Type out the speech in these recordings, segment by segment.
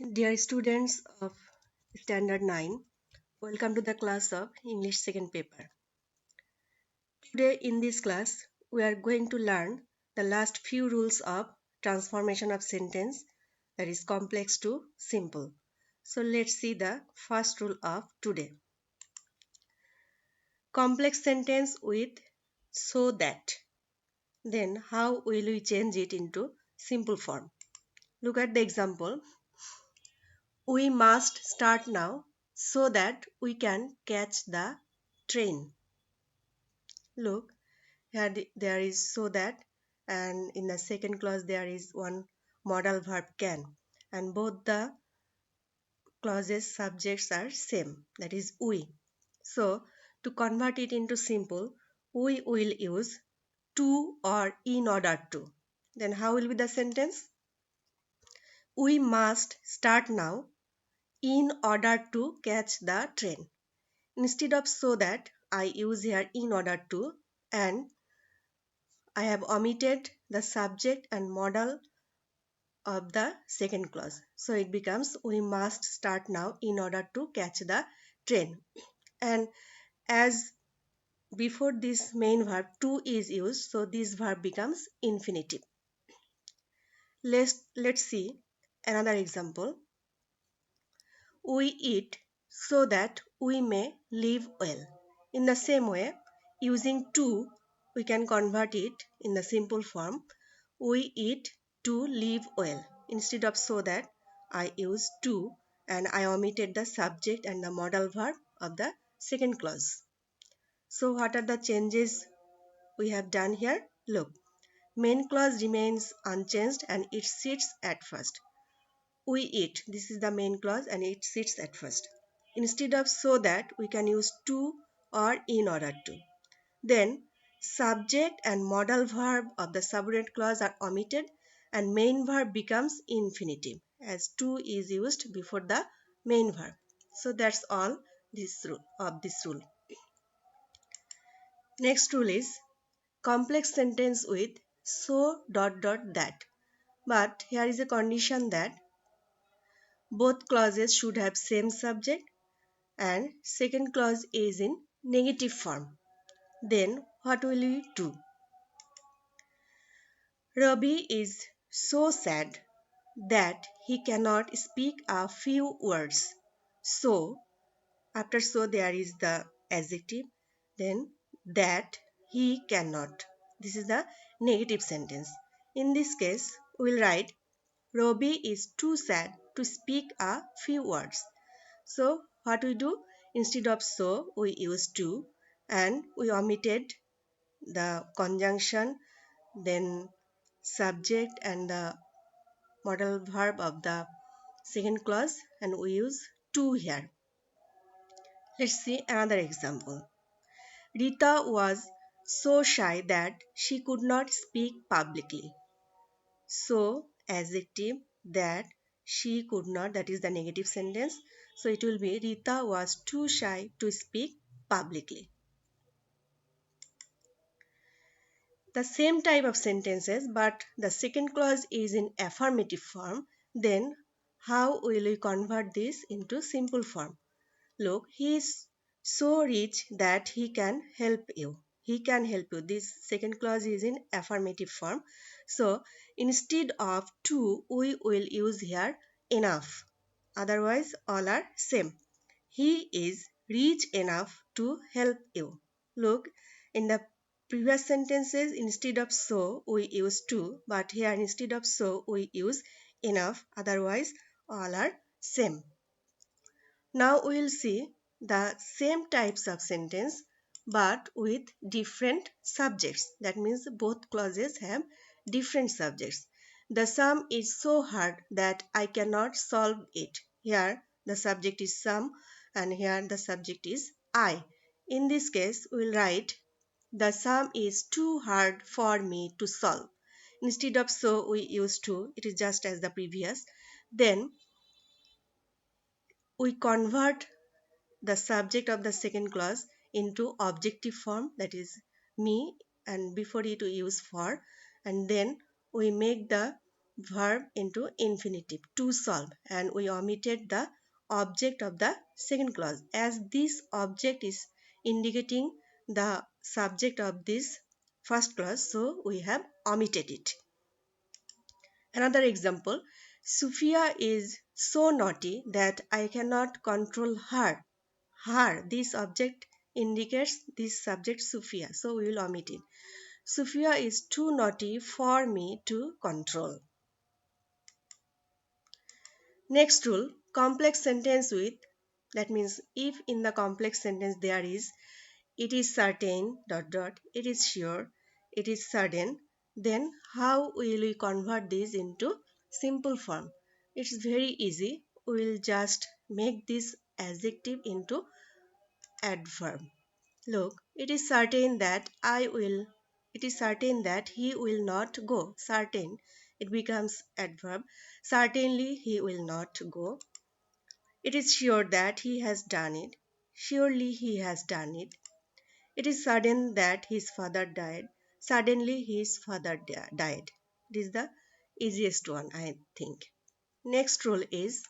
Dear students of Standard 9, welcome to the class of English second paper. Today in this class, we are going to learn the last few rules of transformation of sentence, that is complex to simple. So let's see the first rule of today. Complex sentence with so that. Then how will we change it into simple form? Look at the example. We must start now so that we can catch the train. Look, here there is so that, and in the second clause there is one modal verb can, and both the clauses subjects are same, that is we. So to convert it into simple, we will use to or in order to. Then how will be the sentence? We must start now in order to catch the train. Instead of so that, I use here in order to, and I have omitted the subject and modal of the second clause. So it becomes we must start now in order to catch the train. And as before this main verb to is used, so this verb becomes infinitive. Let's see another example. We eat so that we may live well. In the same way, using to, we can convert it in the simple form. We eat to live well. Instead of so that, I use to, and I omitted the subject and the modal verb of the second clause. So what are the changes we have done here? Look, main clause remains unchanged and it sits at first. We eat, this is the main clause and it sits at first. Instead of so that, we can use to or in order to. Then subject and modal verb of the subordinate clause are omitted and main verb becomes infinitive as to is used before the main verb. So that's all this rule. Next rule is complex sentence with so that. But here is a condition that both clauses should have same subject and second clause is in negative form. Then what will we do? Ravi is so sad that he cannot speak a few words. So, after so there is the adjective, then that he cannot. This is the negative sentence. In this case, we will write Ravi is too sad to speak a few words. So, what we do? Instead of so, we use to and we omitted the conjunction, then subject and the modal verb of the second clause and we use to here. Let's see another example. Rita was so shy that she could not speak publicly. So adjective that she could not, that is the negative sentence. So it will be Rita was too shy to speak publicly. The same type of sentences but the second clause is in affirmative form. Then how will we convert this into simple form? Look, he is so rich that he can help you. He can help you. This second clause is in affirmative form. So instead of to, we will use here enough. Otherwise, all are same. He is rich enough to help you. Look, in the previous sentences, instead of so, we use to, but here instead of so, we use enough. Otherwise, all are same. Now we will see the same types of sentence but with different subjects. That means both clauses have different subjects. The sum is so hard that I cannot solve it. Here the subject is sum and here the subject is I. In this case we will write the sum is too hard for me to solve. Instead of so we use to, it is just as the previous. Then we convert the subject of the second clause into objective form, that is me, and before it we use for, and then we make the verb into infinitive to solve, and we omitted the object of the second clause as this object is indicating the subject of this first clause, so we have omitted it. Another example, Sophia is so naughty that I cannot control her. Her, this object indicates this subject Sophia, so we will omit it. Sophia is too naughty for me to control. Next rule, complex sentence with, that means if in the complex sentence there is it is certain dot dot, it is sure, it is certain, then how will we convert this into simple form? It's very easy. We will just make this adjective into adverb. Look, it is certain that he will not go. Certain, it becomes adverb. Certainly he will not go. It is sure that he has done it. Surely he has done it. It is sudden that his father died. Suddenly his father died. It is the easiest one, I think. Next rule is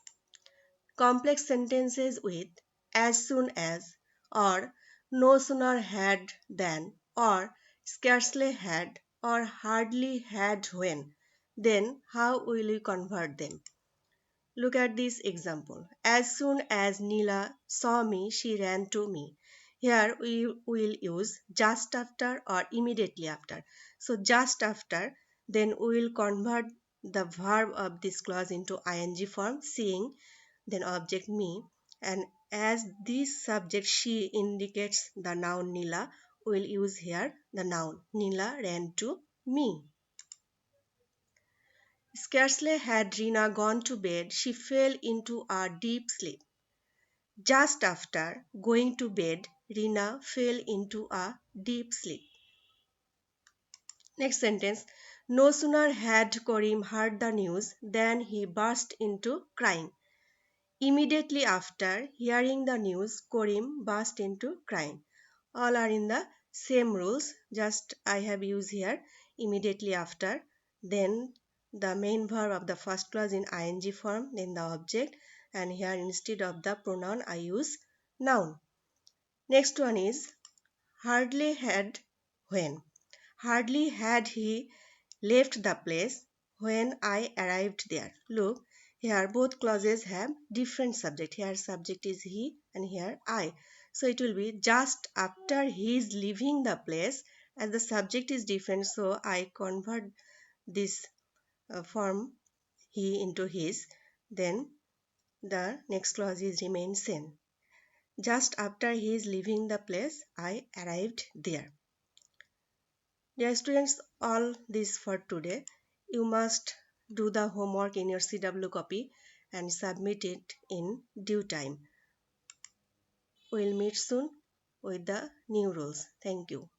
complex sentences with as soon as, or no sooner had than, or scarcely had, or hardly had when. Then how will we convert them? Look at this example. As soon as Neela saw me, she ran to me. Here we will use just after or immediately after. So just after, then we will convert the verb of this clause into ing form, seeing, then object me, and as this subject she indicates the noun Neela, we will use here the noun Neela ran to me. Scarcely had Rina gone to bed, she fell into a deep sleep. Just after going to bed, Rina fell into a deep sleep. Next sentence. No sooner had Karim heard the news than he burst into crying. Immediately after hearing the news, Karim burst into crying. All are in the same rules, just I have used here immediately after, then the main verb of the first clause in ing form, then the object, and here instead of the pronoun I use noun. Next one is hardly had when. Hardly had he left the place when I arrived there. Look, here both clauses have different subject. Here subject is he and here I. So it will be just after he is leaving the place, as the subject is different, so I convert this form he into his. Then the next clause is remain same. Just after he is leaving the place, I arrived there. Dear students, all this for today. You must do the homework in your CW copy and submit it in due time. We'll meet soon with the new rules. Thank you.